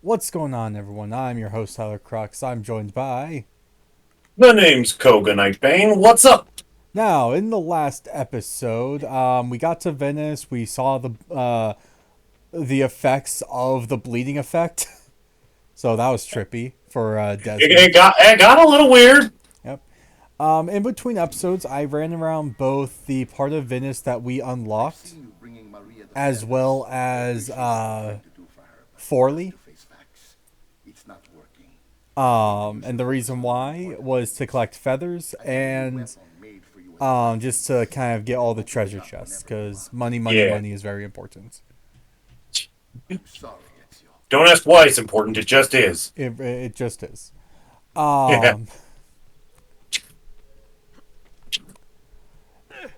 What's going on, everyone? I'm your host, Tyler Crux. I'm joined by... The name's Kohga Nightbane. What's up? Now, in the last episode, we got to Venice. We saw the effects of the bleeding effect. So that was trippy for It, Desmond. it got it got a little weird. Yep. In between episodes, I ran around both the part of Venice that we unlocked, as well as Forli. And the reason why was to collect feathers and just to kind of get all the treasure chests, because money, money, Yeah. money is very important. Don't ask why it's important. It just is. It just is. Yeah. Um,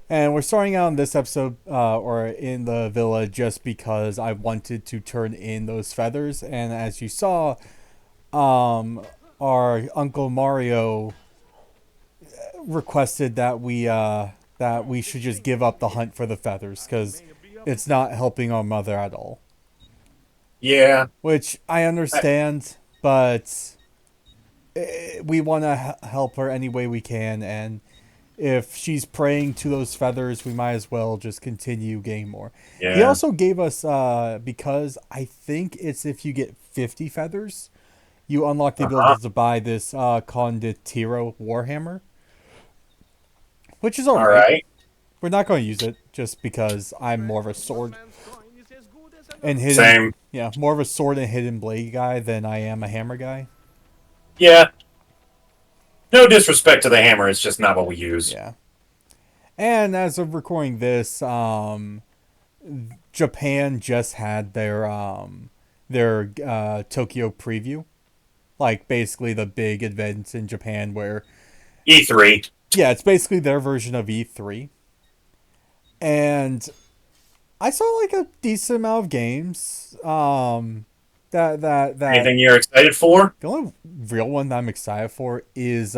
and we're starting out in this episode, or in the villa, just because I wanted to turn in those feathers. And as you saw, our Uncle Mario requested that we should just give up the hunt for the feathers because it's not helping our mother at all. Yeah. Which I I- understand, but we want to help her any way we can, and if she's praying to those feathers, we might as well just continue getting more. He Yeah. also gave us, because I think it's if you get 50 feathers, you unlock the ability Uh-huh. to buy this Conditiro Warhammer, which is All alright. right. We're not going to use it just because I'm more of a sword and hidden, Same. yeah, more of a sword and hidden blade guy than I am a hammer guy. Yeah. No disrespect to the hammer. It's just not what we use. Yeah. And as of recording this, Japan just had their Tokyo preview, like basically the big event in Japan where, E3. yeah, it's basically their version of E3. And I saw like a decent amount of games. That Anything you're excited for? the only real one that I'm excited for is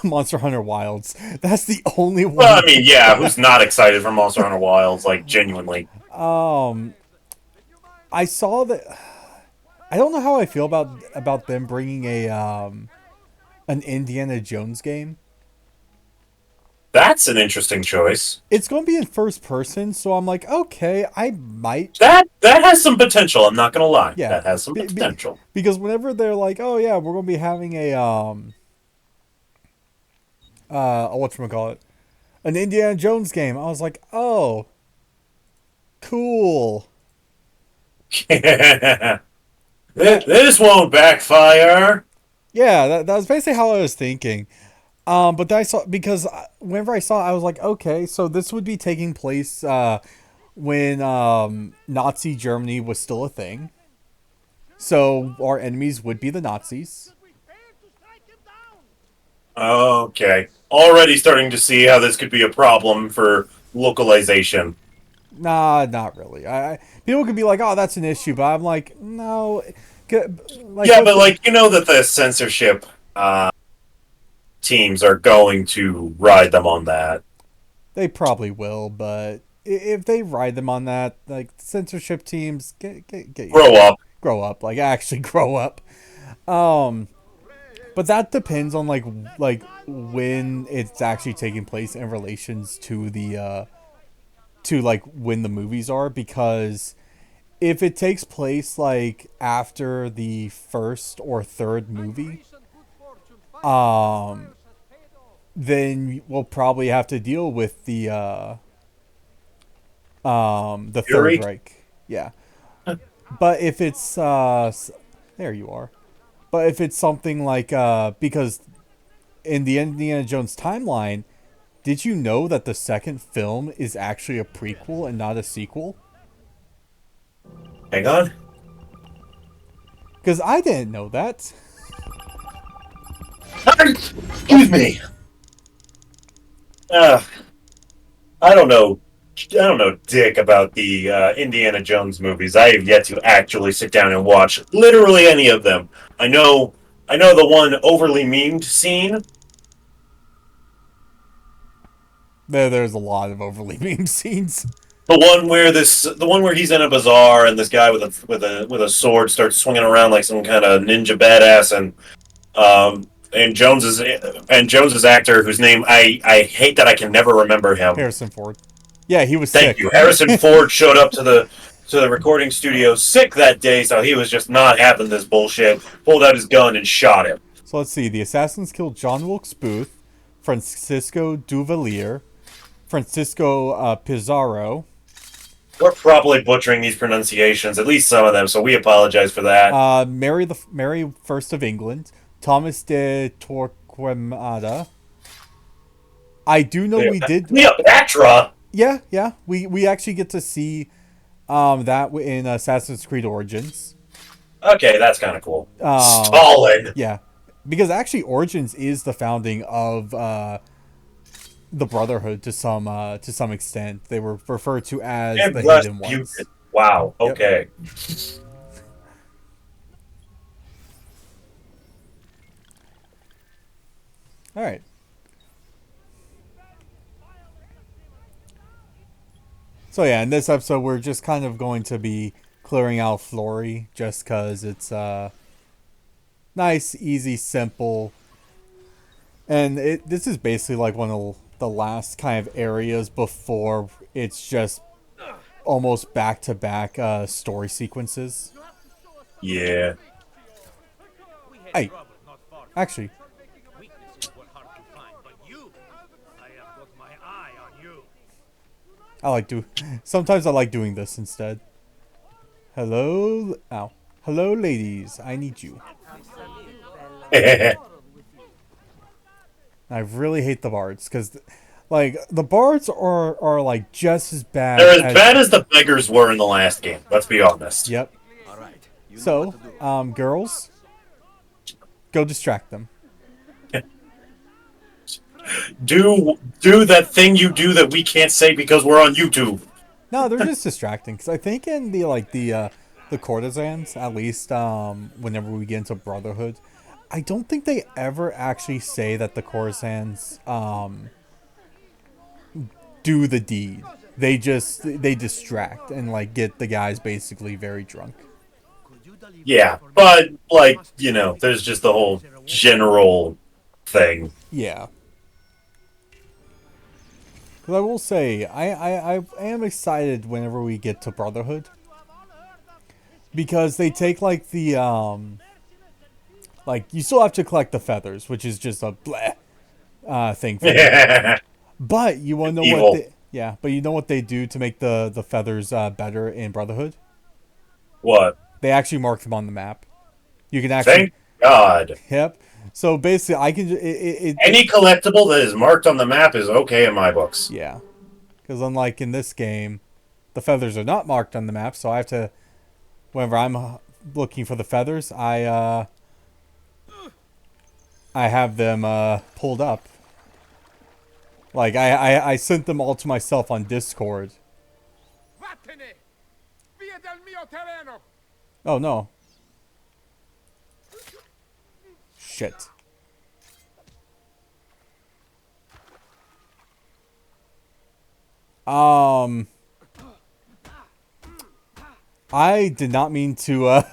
Monster Hunter Wilds. That's the only Well, one. I mean, yeah. Who's not excited for Monster Hunter Wilds? Like, genuinely. um, I saw that. I don't know how I feel about them bringing an Indiana Jones game. That's an interesting choice. It's going to be in first person, so I'm like, okay, I might. That has some potential. I'm not gonna lie. Yeah, That has some potential. because whenever they're like, oh yeah, we're going to be having a whatchamacallit, an Indiana Jones game, I was like, oh, cool. That This won't backfire. Yeah, that was basically how I was thinking. But then I saw, because whenever I saw it, I was like, okay, so this would be taking place when Nazi Germany was still a thing. So our enemies would be the Nazis. Okay. Already starting to see how this could be a problem for localization. Nah, not really. People could be like, oh, that's an issue, but I'm like, no, like Yeah, with but like you know that the censorship teams are going to ride them on that. they probably will, but if they ride them on that, like censorship teams, get your Grow shit, up. grow up, like actually grow up. Um, but that depends on like when it's actually taking place in relations to the to like when the movies are, because if it takes place like after the first or third movie, um then we'll probably have to deal with the Third Fury. Reich. Yeah. But if it's there you are. But if it's something like because in the Indiana Jones timeline, did you know that the second film is actually a prequel and not a sequel? Hang on. Because I didn't know that. Excuse me. Uh, I don't know. I don't know dick about the Indiana Jones movies. I have yet to actually sit down and watch literally any of them. I know. I know the one overly memed scene. There's a lot of overly meme scenes. The one where he's in a bazaar and this guy with a sword starts swinging around like some kind of ninja badass, and Jones's actor whose name I hate that I can never remember him. Harrison Ford. Yeah, he was Thank sick. you. Harrison Ford showed up to the recording studio sick that day, so he was just not having this bullshit. Pulled out his gun and shot him. So let's see. The assassins killed John Wilkes Booth, Francisco Duvalier, Francisco Pizarro, We're probably butchering these pronunciations, at least some of them, so we apologize for that. Mary First of England, Thomas de Torquemada. I do know we did. Cleopatra. Yeah, yeah. We actually get to see that in Assassin's Creed Origins. Okay, that's kind of cool. Um, Stalin. yeah, because actually Origins is the founding of the Brotherhood to some extent. They were referred to as And the Hidden Ones. Rasputin. Wow. Yep. Okay. All right. So yeah, in this episode, we're just kind of going to be clearing out Forli just because it's nice, easy, simple, and this is basically like one of the last kind of areas before it's just almost back to back story sequences. Yeah. Hey, actually, I like do. Sometimes I like doing this instead. Hello, ow. Hello, ladies. I need you. They're I really hate the bards because, like, the bards are like just as bad as as. bad as the beggars were in the last game. Let's be honest. Yep. So, girls, go distract them. Do that thing you do that we can't say because we're on YouTube. No, they're just distracting because I think in the courtesans, at least whenever we get into Brotherhood, I don't think they ever actually say that the courtesans do the deed. They distract and like get the guys basically very drunk. Yeah, but like there's just the whole general thing. Yeah. But I will say, I am excited whenever we get to Brotherhood. Because they take like like you still have to collect the feathers, which is just a bleh thing for me. But you wanna know what Evil. they yeah, but you know what they do to make the feathers better in Brotherhood? What? They actually mark them on the map. You can actually Thank God. yep. So basically I can Any collectible that is marked on the map is okay in my books. yeah. Because unlike in this game, the feathers are not marked on the map, so I have to whenever I'm looking for the feathers, I have them pulled up. Like I sent them all to myself on Discord. Oh no. Shit. I did not mean to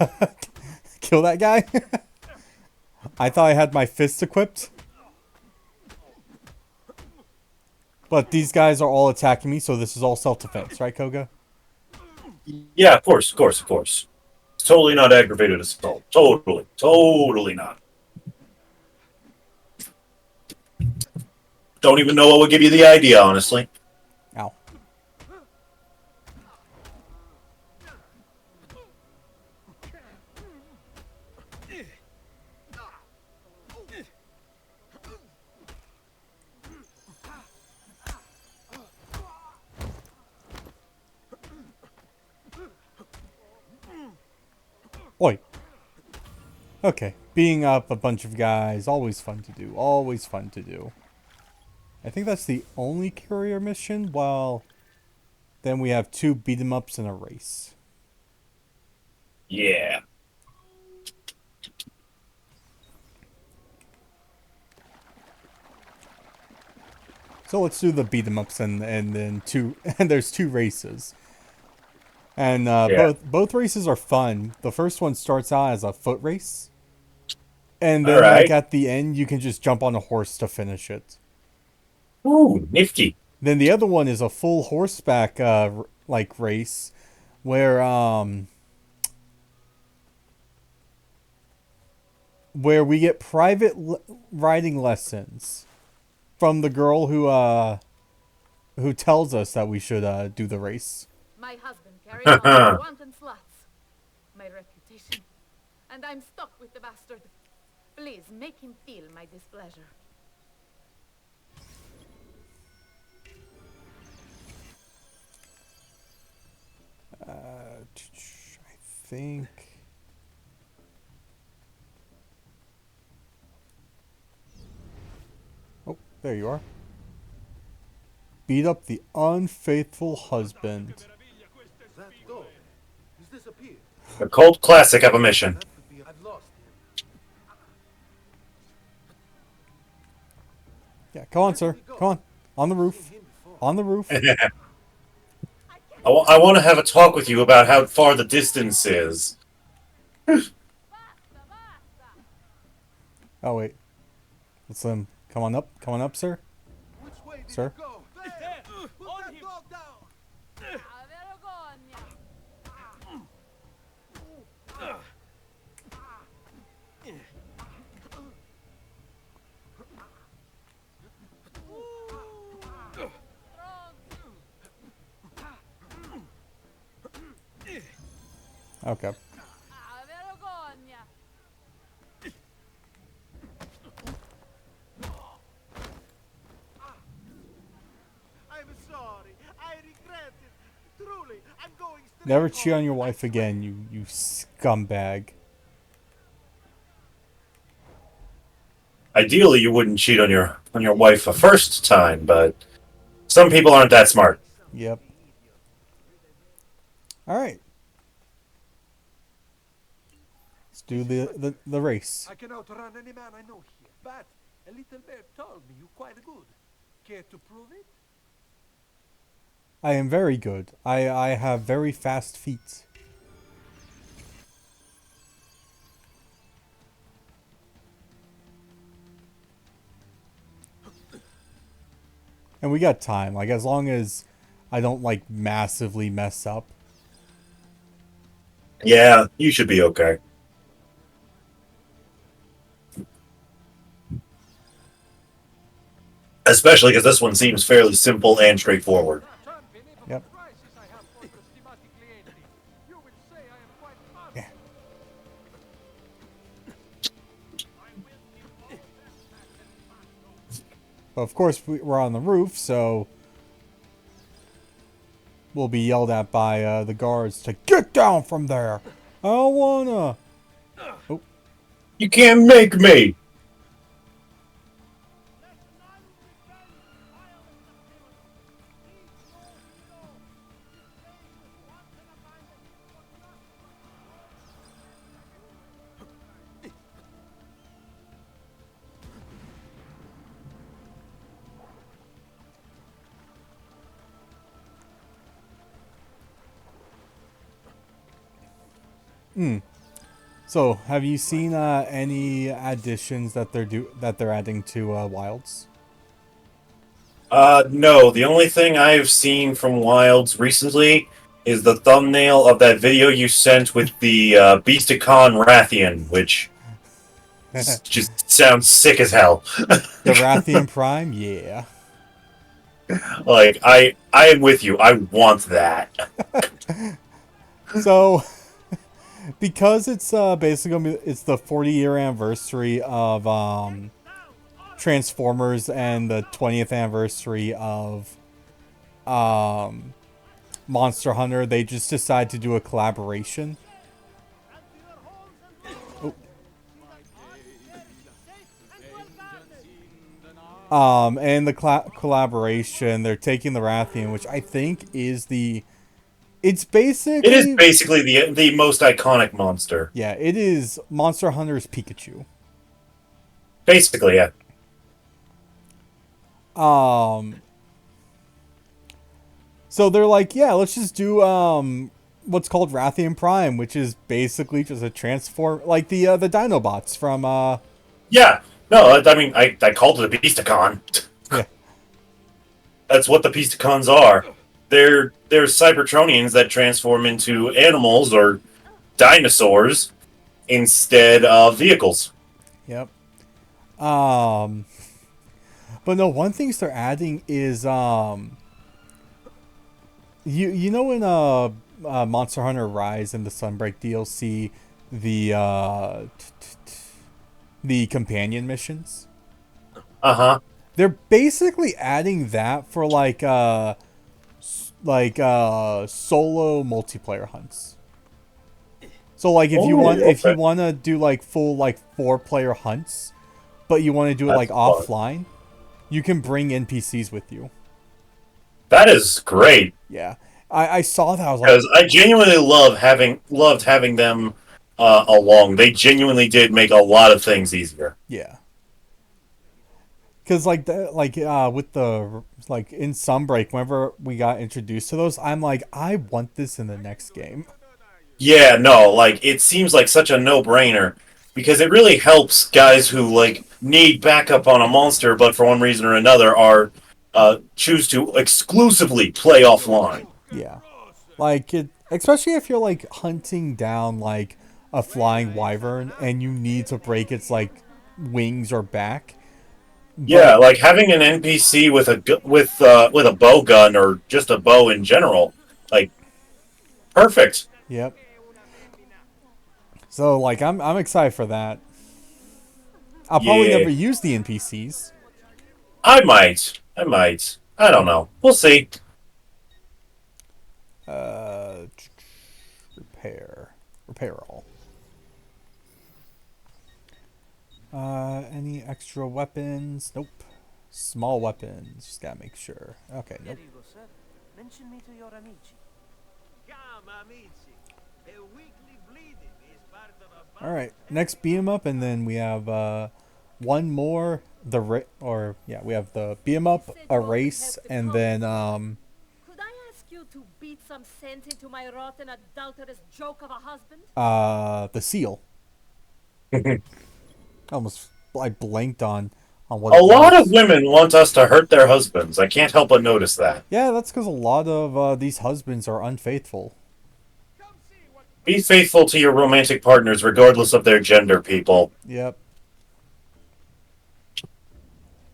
kill that guy. I thought I had my fist equipped. But these guys are all attacking me, so this is all self-defense, right, Kohga? Yeah, of course, of course, of course. It's totally not aggravated assault. Totally, totally not. Don't even know what would give you the idea, honestly. Ow. Oi. Okay. Being up a bunch of guys, always fun to do. Always fun to do. I think that's the only courier mission. Well, then we have 2 beat 'em ups and a race. Yeah. So let's do the beat 'em ups and then two and there's two races. And Yeah. both races are fun. The first one starts out as a foot race, and All then like right. at the end you can just jump on a horse to finish it. Ooh, nifty. Then the other one is a full horseback like race, where we get private riding lessons from the girl who tells us that we should do the race. My husband carries on with wanton sluts. My reputation. And I'm stuck with the bastard. Please make him feel my displeasure. I think. Oh, there you are. Beat up the unfaithful husband. That dog has disappeared. A cult classic of a mission. That could be. I've lost him. Yeah, come on, sir. Come on. On the roof. Seen him before. On the roof. I want to have a talk with you about how far the distance is. Oh, wait. Let's let him. Come on up. Come on up, sir. Which way did Sir? he go? There! Put that dog down! Okay. I'm sorry. I regret it. Truly, I'm going straight Never cheat home. on your wife again, you scumbag. Ideally, you wouldn't cheat on your wife a first time, but some people aren't that smart. Yep. All right. Let's do the race. I can outrun any man I know here. But a little bear told me you're quite good. Care to prove it? I am very good. I have very fast feet. And we got time. Like, as long as I don't, like, massively mess up. Yeah, you should be okay. Especially because this one seems fairly simple and straightforward. Yep. You will say I am quite fast. Yeah. But of course, we're on the roof, so we'll be yelled at by the guards to get down from there. I don't wanna. Oh, You can't make me! so have you seen any additions that they're adding to Wilds? No, the only thing I've seen from Wilds recently is the thumbnail of that video you sent with the Beasticon Rathian, which just sounds sick as hell. The Rathian Prime, yeah. Like, I am with you. I want that. So, because it's basically it's the 40-year anniversary of Transformers and the 20th anniversary of Monster Hunter, they just decided to do a collaboration. And the collaboration, they're taking the Rathian, which I think is it's basically... It is basically the most iconic monster. Yeah, it is Monster Hunter's Pikachu. Basically, yeah. So they're like, yeah, let's just do what's called Rathian Prime, which is basically just a transform, like the Dinobots from Yeah. No, I mean, I called it a Beasticon. yeah. That's what the Beasticons are. They're Cybertronians that transform into animals or dinosaurs instead of vehicles. Yep. But no, one thing they're adding is you know in Monster Hunter Rise and the Sunbreak DLC, the the companion missions. Uh huh. They're basically adding that for solo multiplayer hunts. So like if you Okay. want to do like full like 4-player hunts, but you want to do it like That's fun. offline, you can bring NPCs with you. That is great Yeah. I saw that. I was like, because I genuinely loved having them along. They genuinely did make a lot of things easier. yeah. Cuz with the like in Sunbreak, whenever we got introduced to those, I'm like, I want this in the next game. Yeah, no, like it seems like such a no-brainer because it really helps guys who like need backup on a monster, but for one reason or another are choose to exclusively play offline. Yeah. Like it, especially if you're like hunting down like a flying wyvern and you need to break its like wings or back. Yeah, But like having an NPC with with a bow gun or just a bow in general, like perfect. yep. So like I'm excited for that. I'll probably Yeah, never use the NPCs. I might. I don't know. We'll see. Uh, repair all. Any extra weapons? Nope. Small weapons. Just gotta make sure. Okay, Here nope. you go, sir. Mention me to your amici. Come, amici. A weekly bleeding is part of a All right. Next beat 'em up, and then we have one more. We have the beat 'em up, a race, and then Could I ask you to beat some sense into my rotten, adulterous joke of a husband? the seal. Almost I blanked on what A it lot of was. women want us to hurt their husbands. I can't help but notice that. Yeah, that's because a lot of these husbands are unfaithful. Be faithful to your romantic partners regardless of their gender, people. Yep.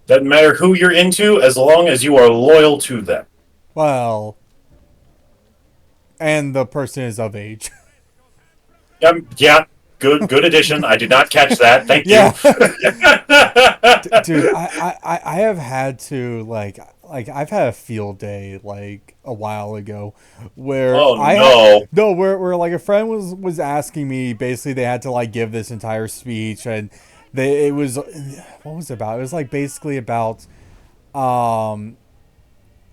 Doesn't matter who you're into as long as you are loyal to them. Well, and the person is of age. Yeah, good addition. I did not catch that. Thank you. Yeah. Dude, I have had to like I've had a field day like a while ago where Oh I no. had no where like a friend was asking me, basically they had to like give this entire speech, and it was what was it about? It was like basically about um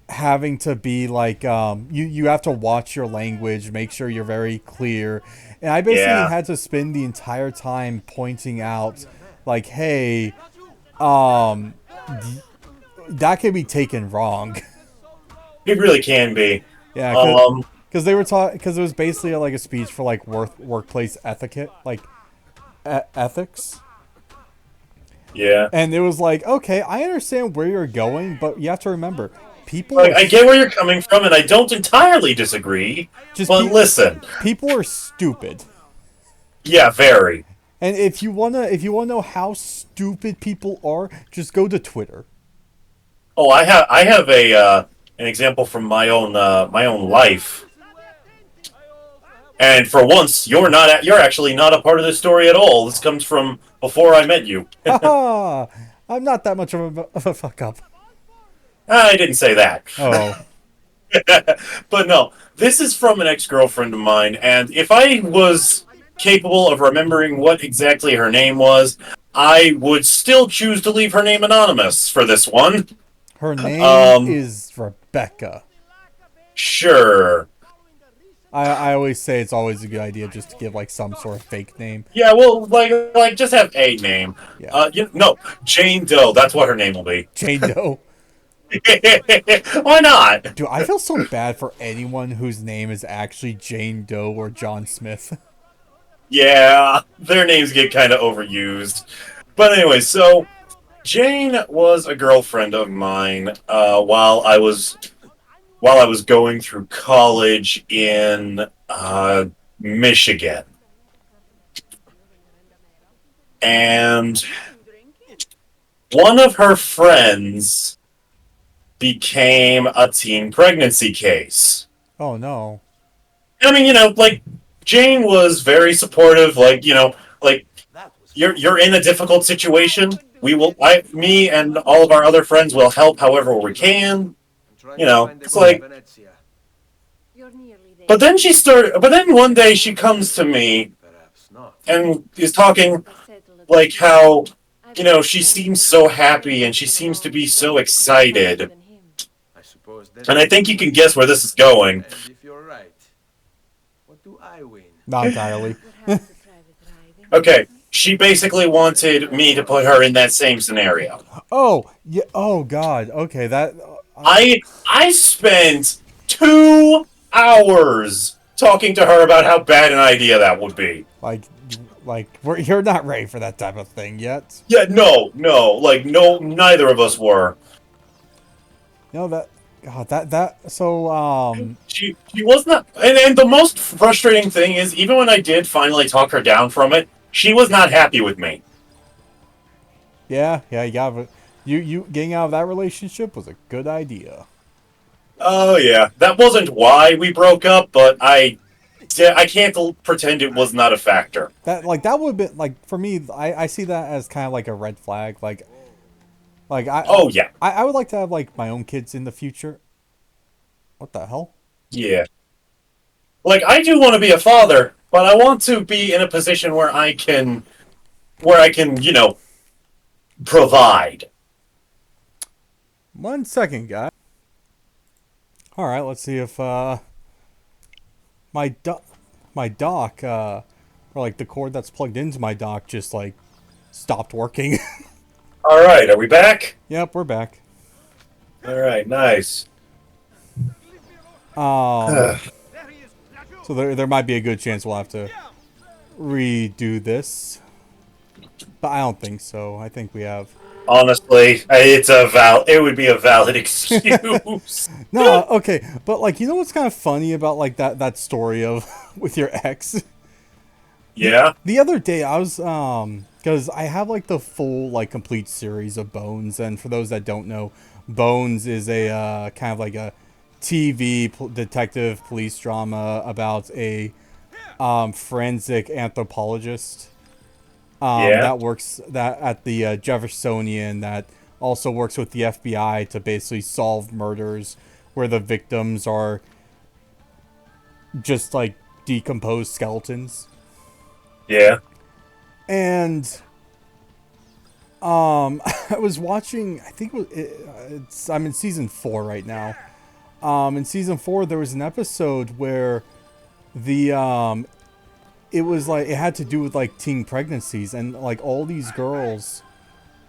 having to be like you have to watch your language, make sure you're very clear. And I basically Yeah. had to spend the entire time pointing out like, hey, um that can be taken wrong. It really can be. Yeah, Um, because they were talking, because it was basically like a speech for like workplace etiquette, like ethics. yeah. And it was like, okay, I understand where you're going, but you have to remember, people Like, are I get where you're coming from, and I don't entirely disagree. just But listen, people are stupid. yeah, very. And if you wanna know how stupid people are, just go to Twitter. Oh, I have a an example from my own life. And for once, you're actually not a part of this story at all. This comes from before I met you. Haha! I'm not that much of a fuck up. I didn't say that. Oh, But no, this is from an ex-girlfriend of mine, and if I was capable of remembering what exactly her name was, I would still choose to leave her name anonymous for this one. her name Um, is Rebecca. sure. I always say it's always a good idea just to give like some sort of fake name. Yeah, well, like just have a name. Yeah, No, Jane Doe. That's what her name will be. Jane Doe. Why not? Dude, I feel so bad for anyone whose name is actually Jane Doe or John Smith. Yeah, their names get kind of overused. But anyway, so Jane was a girlfriend of mine while I was going through college in Michigan, and one of her friends became a teen pregnancy case. Oh no. And I mean, like Jane was very supportive. Like, like That was you're in a difficult situation. Me and all of our other friends will help however we can. I'm trying to find the It's book in like, Venezia. You're nearly there. but then one day she comes to me Perhaps not. and is talking I settle it. like how, I've got she friends seems that so are happy friends and she with seems to all be the so rest of them excited. than him. I suppose that. And I think you can guess where this is going. And if you're right, what do I win? Not entirely. Perhaps a private riding. Okay, she basically wanted me to put her in that same scenario. Oh, yeah. Oh god. Okay, that I spent 2 hours talking to her about how bad an idea that would be. like you're not ready for that type of thing yet. Yeah, no, neither of us were. No, that god, that so She was not, and the most frustrating thing is, even when I did finally talk her down from it, she was not happy with me. yeah, you got you getting out of that relationship was a good idea. Oh yeah, that wasn't why we broke up, but I can't pretend it was not a factor. That would have been like for me. I see that as kind of like a red flag. Like Oh yeah, I would like to have like my own kids in the future. What the hell? yeah. Like I do want to be a father, but I want to be in a position where I can, provide. 1 second, guy. All right, let's see if my dock or like the cord that's plugged into my dock just like stopped working. All right, are we back? Yep, we're back. All right, nice. Um, so there might be a good chance we'll have to redo this, but I don't think so. I think we have. Honestly, it would be a valid excuse. No, okay, but like what's kind of funny about like that story of with your ex? Yeah. The other day I was because I have like the full like complete series of Bones, and for those that don't know, Bones is a kind of like a TV detective police drama about a forensic anthropologist Yeah. that works that at the Jeffersonian that also works with the FBI to basically solve murders where the victims are just like decomposed skeletons. Yeah. And I was watching. I think I'm in season 4 right now. In season 4, there was an episode where the it was like it had to do with like teen pregnancies, and like all these girls,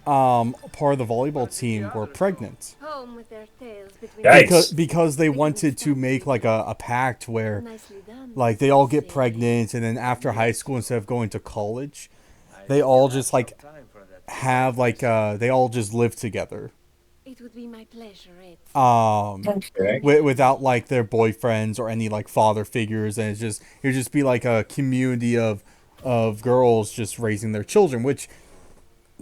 part of the volleyball team were pregnant. Home with their tails between Yikes. Because they wanted to make like a pact where Nicely done. like they all get pregnant, and then after high school, instead of going to college, they all just like Time for that. have like they all just live together It would be my pleasure, Ed. Okay. without like their boyfriends or any like father figures, and it'd just be like a community of girls just raising their children, which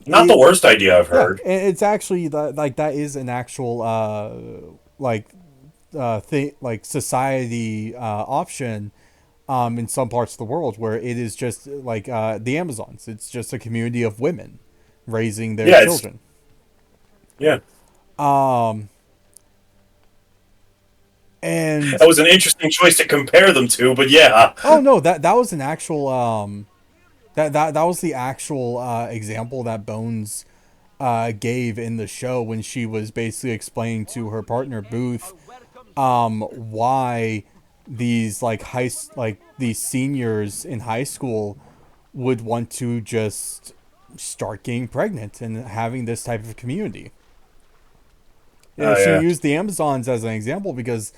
Not the worst idea I've heard. it's actually like that is an actual thing, like society option in some parts of the world, where it is just like the Amazons. It's just a community of women raising their children. Yeah. And That was an interesting choice to compare them to, but yeah. oh no, that was an actual that was the actual example that Bones gave in the show when she was basically explaining to her partner Booth why these these seniors in high school would want to just start getting pregnant and having this type of community. Oh She yeah. used the Amazons as an example because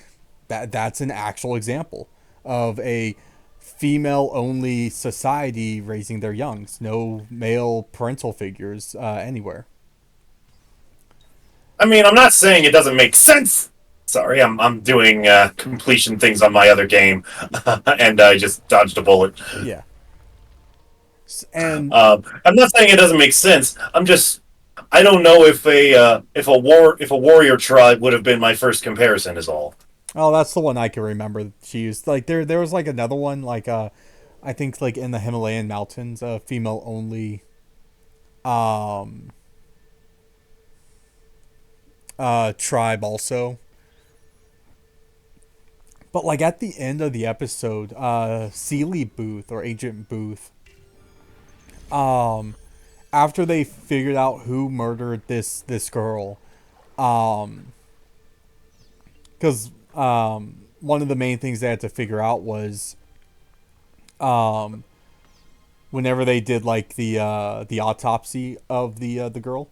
that's an actual example of a female only society raising their youngs. No male parental figures anywhere. I mean, I'm not saying it doesn't make sense. Sorry, I'm doing completion things on my other game, and I just dodged a bullet. Yeah. And I'm not saying it doesn't make sense. I don't know if a warrior tribe would have been my first comparison. Is all. oh, that's the one I can remember. She used like there was like another one like I think like in the Himalayan mountains, a female only um tribe also. But like at the end of the episode, Sealy Booth or Agent Booth, um, after they figured out who murdered this girl, because one of the main things they had to figure out was um, whenever they did like the autopsy of the girl,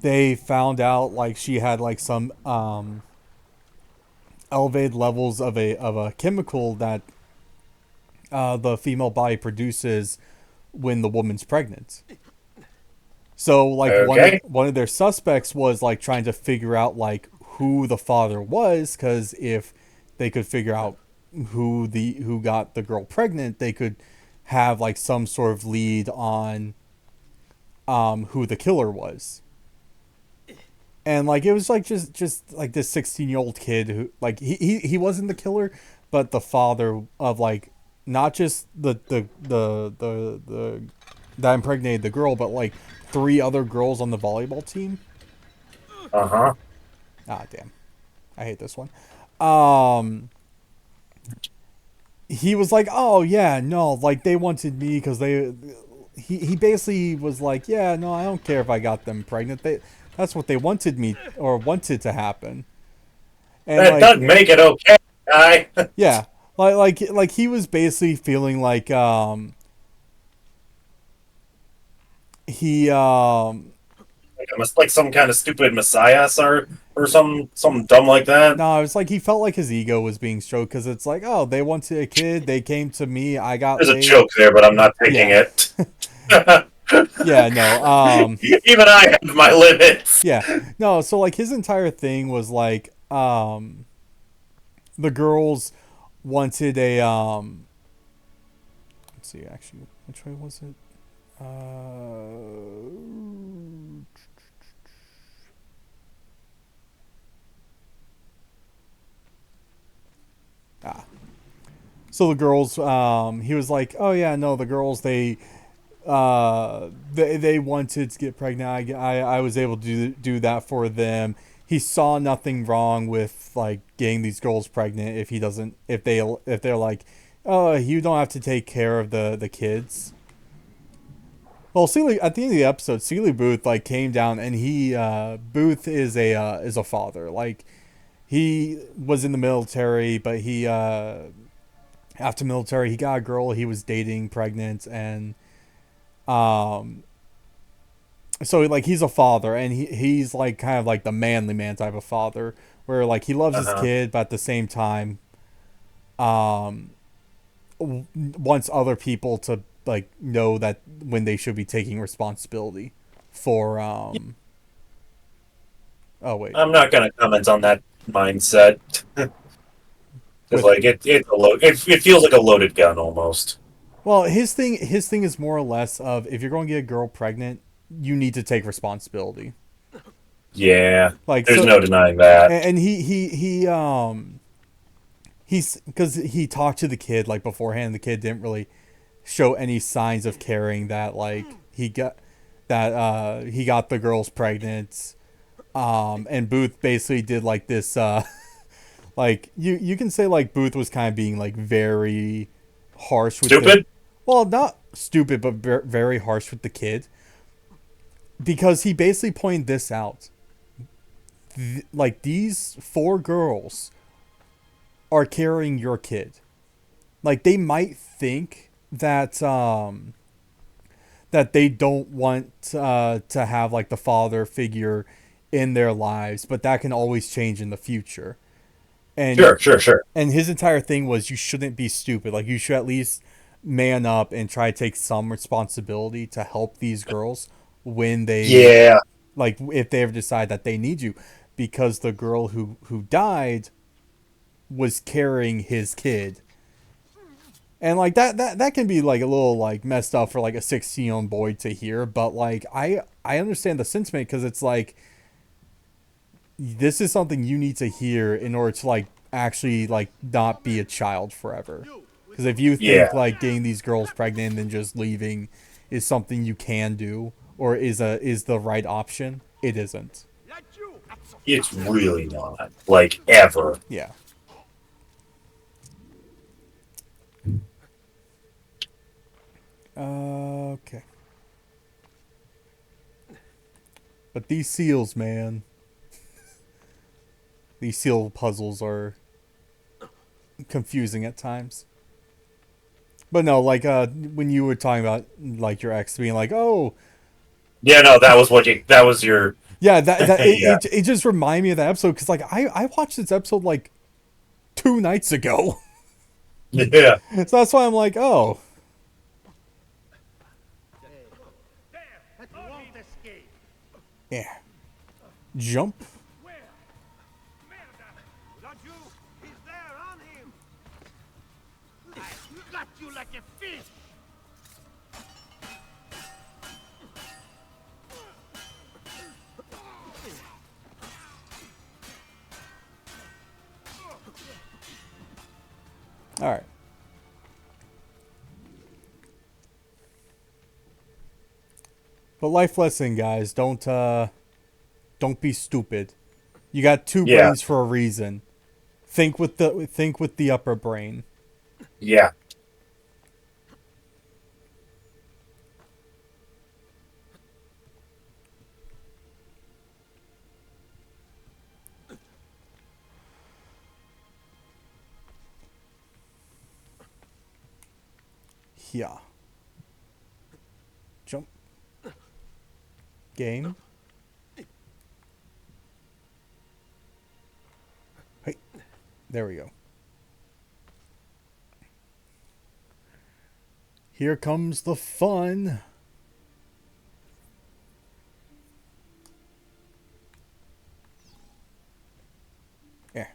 they found out like she had like some elevated levels of a chemical that the female body produces when the woman's pregnant. So like Okay. one of their suspects was like trying to figure out like who the father was, because if they could figure out who got the girl pregnant, they could have like some sort of lead on who the killer was. And like it was like just like this 16-year-old kid who like he wasn't the killer, but the father of like not just the that impregnated the girl, but like three other girls on the volleyball team. Uh huh. Ah, damn, I hate this one. Um, he was like, oh yeah, no, like they wanted me because they. He basically was like, yeah, no, I don't care if I got them pregnant. That's what they wanted me or wanted to happen. And That like doesn't make it okay, guy. yeah, like he was basically feeling like he Like some kind of stupid messiah, or something dumb like that. no, it's like he felt like his ego was being stroked because it's like, oh, they wanted a kid, they came to me, I got There's a laid. joke there, but I'm not taking Yeah. it. Yeah, no. Even I have my limits. Yeah. No, so like his entire thing was like the girls wanted a let's see actually which way was it? Ah. So the girls he was like, "Oh yeah, no, the girls they wanted to get pregnant. I was able to do that for them. He saw nothing wrong with like getting these girls pregnant if he doesn't if they're like, oh, you don't have to take care of the kids. Well, Sealy at the end of the episode, Sealy Booth like came down and he Booth is a father. Like he was in the military, but he after military he got a girl he was dating pregnant, and um so like he's a father, and he's like kind of like the manly man type of father where like he loves Uh his huh. kid but at the same time um wants other people to like know that when they should be taking responsibility for oh wait I'm not gonna comment on that mindset because with like it feels like a loaded gun almost. well his thing is more or less of if you're going to get a girl pregnant you need to take responsibility Yeah, like there's so no denying that. and he's because he talked to the kid like beforehand. The kid didn't really show any signs of caring that like he got the girls pregnant. And Booth basically did like this like you can say like Booth was kind of being like very harsh with the Stupid. well not stupid but very harsh with the kid because he basically pointed this out. Like these four girls are carrying your kid. Like they might think that they don't want to have like the father figure in their lives, but that can always change in the future. And Sure. and his entire thing was you shouldn't be stupid. Like you should at least man up and try to take some responsibility to help these girls when they Yeah. like if they ever decide that they need you, because the girl who died was carrying his kid. And like that can be like a little like messed up for like a 16-year-old boy to hear, but like I understand the sentiment because it's like this is something you need to hear in order to like actually like not be a child forever. Because if you Yeah. think like getting these girls pregnant and then just leaving is something you can do or is the right option, it isn't. It's really not. Like, ever. Yeah. Okay. But these seals, man. These seal puzzles are confusing at times. But no, like when you were talking about like your ex being like, "Oh, Yeah, no, that was your, yeah, that yeah. it just reminded me of that episode because like I watched this episode like 2 nights ago, Yeah. so that's why I'm like, oh, yeah, jump. He's there on him. I got you like a fish. All right. But life lesson, guys, don't be stupid. You got two Yeah. brains for a reason. Think with the upper brain. Yeah. Yeah. Jump. Game. Hey. There we go. Here comes the fun. Yeah.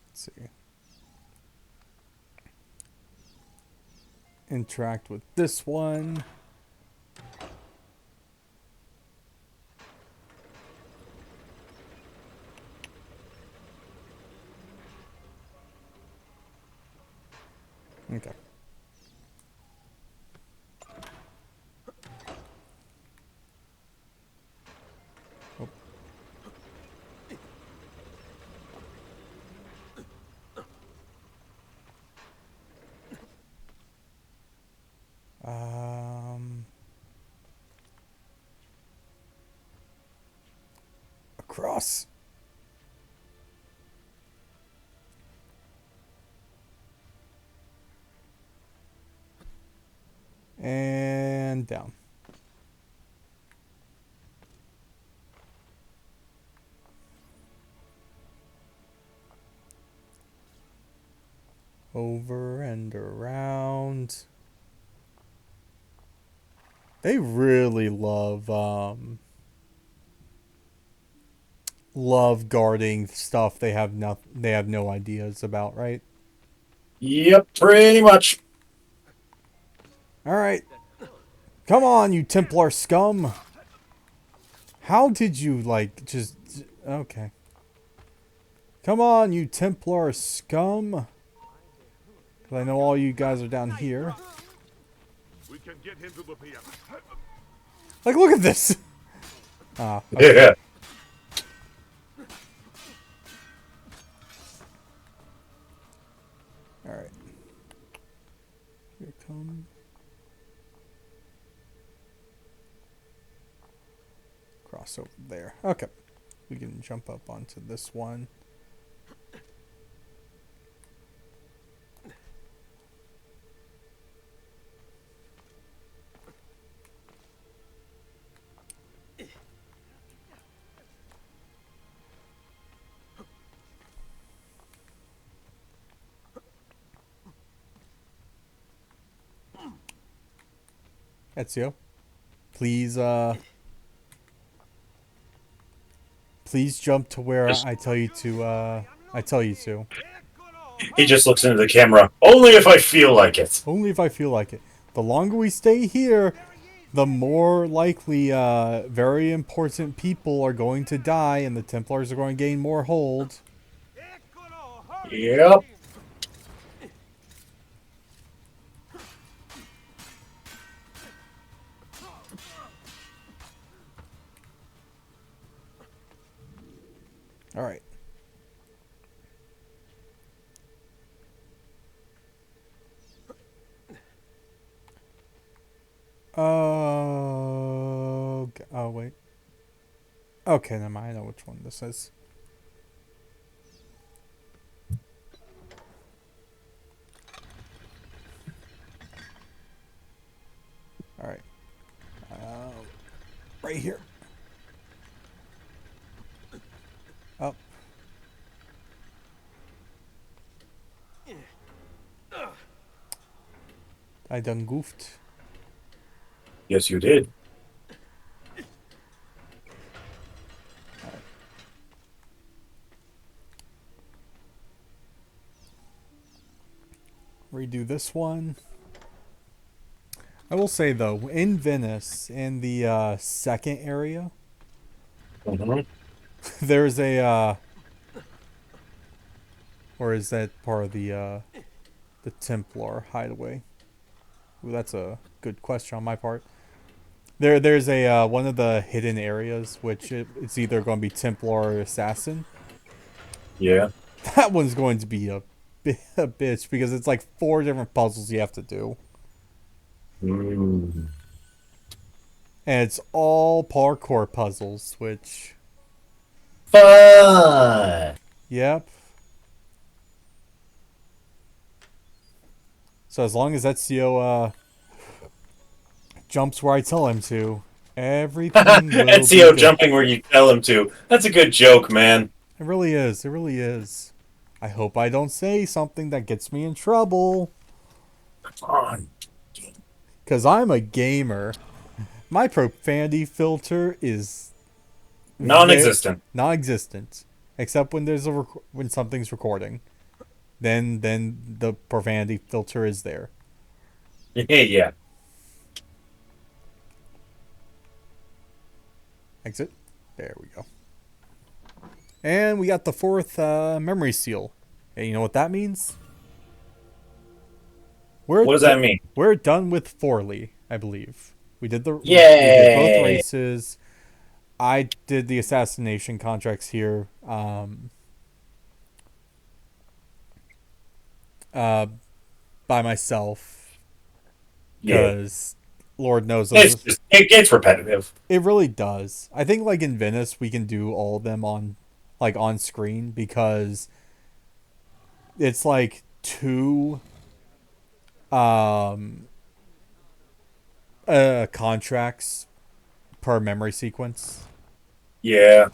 Let's see. Interact with this one. Okay. Oh. Across. And down. Over and around. They really love guarding stuff they have no ideas about, right? Yep, pretty much. All right. Come on, you Templar scum. How did you like just okay. Come on, you Templar scum. 'Cause I know all you guys are down here. We can get him to the pier. Like, look at this. Ah, okay. Yeah. All right. Here come. cross over there. Okay. We can jump up onto this one. Ezio, please, please jump to where I tell you to, I tell you to. He just looks into the camera. Only if I feel like it. Only if I feel like it. The longer we stay here, the more likely, very important people are going to die and the Templars are going to gain more hold. Yep. All right. Oh, wait. Okay, never mind. I know which one this is. All right. Right here. Up. I done goofed. Yes, you did. Redo this one. I will say though, in Venice, in the second area, there's a or is that part of the Templar hideaway? Ooh, that's a good question on my part. There's a one of the hidden areas which it's either going to be Templar or Assassin. Yeah. That one's going to be a bitch because it's like 4 different puzzles you have to do. Mm. And it's all parkour puzzles, which... Fun! Yep. So as long as Ezio jumps where I tell him to, everything will be Ezio good. jumping where you tell him to. That's a good joke, man. It really is. It really is. I hope I don't say something that gets me in trouble. Come on. Because I'm a gamer. My profanity filter is... Non-existent. Non-existent. Except when there's when something's recording. Then the profanity filter is there. Yeah. Exit. There we go. And we got the 4th memory seal. And you know what that means? What does that mean? We're done with Forli, I believe. We did we Yay! did both races. I did the assassination contracts here. By myself. Because Lord knows it gets repetitive. It really does. I think like in Venice we can do all of them on screen because it's like 2 contracts per memory sequence. Yeah.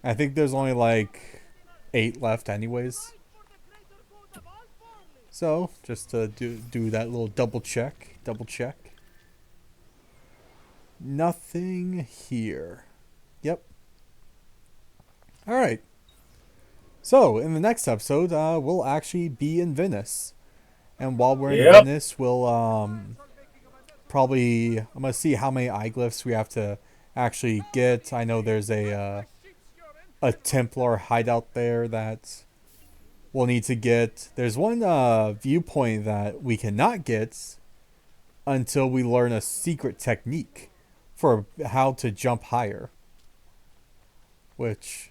I think there's only like 8 left anyways. So, just to do that little double check. Nothing here. Yep. Alright. So, in the next episode, we'll actually be in Venice. And while we're in Venice, we'll probably... I'm going to see how many eyeglyphs we have to actually get. I know there's a Templar hideout there that we'll need to get. There's one viewpoint that we cannot get until we learn a secret technique for how to jump higher. Which,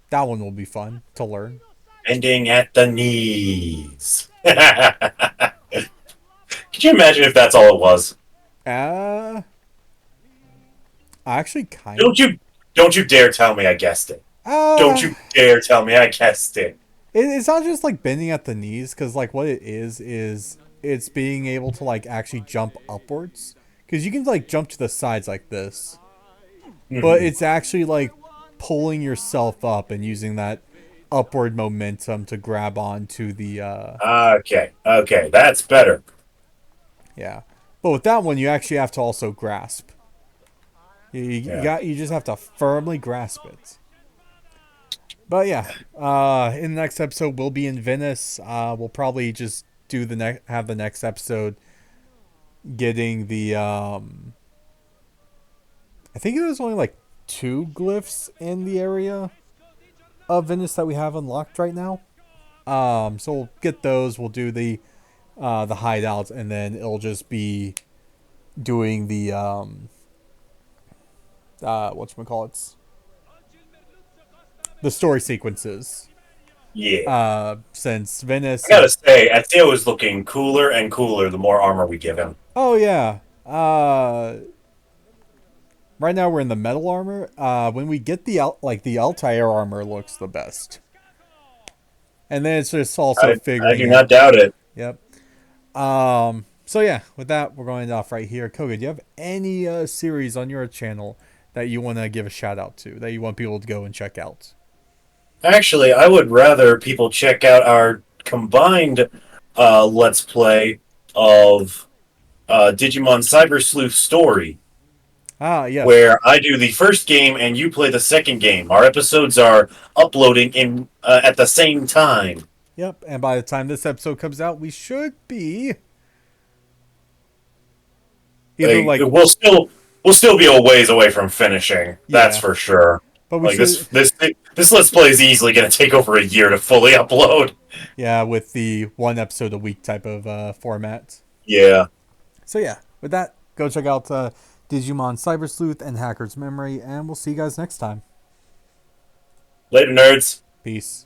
that one will be fun to learn. Ending at the knees. Could you imagine if that's all it was? I actually kind of. Don't you dare tell me I guessed it. Don't Uh, you dare tell me I guessed it. it's not just like bending at the knees, because like what it is it's being able to like actually jump upwards, because you can like jump to the sides like this, but Mhm. it's actually like pulling yourself up and using that upward momentum to grab onto the Okay, that's better. yeah. But with that one, you actually have to also grasp. Yeah. You just have to firmly grasp it. But yeah, in the next episode we'll be in Venice. We'll probably just do have the next episode getting the I think it was only like 2 glyphs in the area of Venice that we have unlocked right now. So we'll get those. We'll do the hideouts, and then it'll just be doing the whatchamacallits, the story sequences. Yeah. Since Venice I gotta is say, Theo is looking cooler and cooler the more armor we give him. oh yeah. Right now we're in the metal armor. When we get the Altair armor looks the best. And then it's just also I do figuring not out. doubt it. Yep. So yeah, with that, we're going off right here. Koga, do you have any series on your channel that you want to give a shout out to, that you want people to go and check out? Actually, I would rather people check out our combined Let's Play of Digimon Cyber Sleuth Story, Ah, yes. where I do the first game and you play the second game. Our episodes are uploading in at the same time. Yep. And by the time this episode comes out, we should be either Like, like, we'll still be a ways away from finishing. That's yeah, for sure. but we Like should, this Let's Play is easily going to take over a year to fully upload. yeah, with the one episode a week type of format. Yeah. So yeah, with that, go check out Digimon Cyber Sleuth and Hacker's Memory, and we'll see you guys next time. Later, nerds. Peace.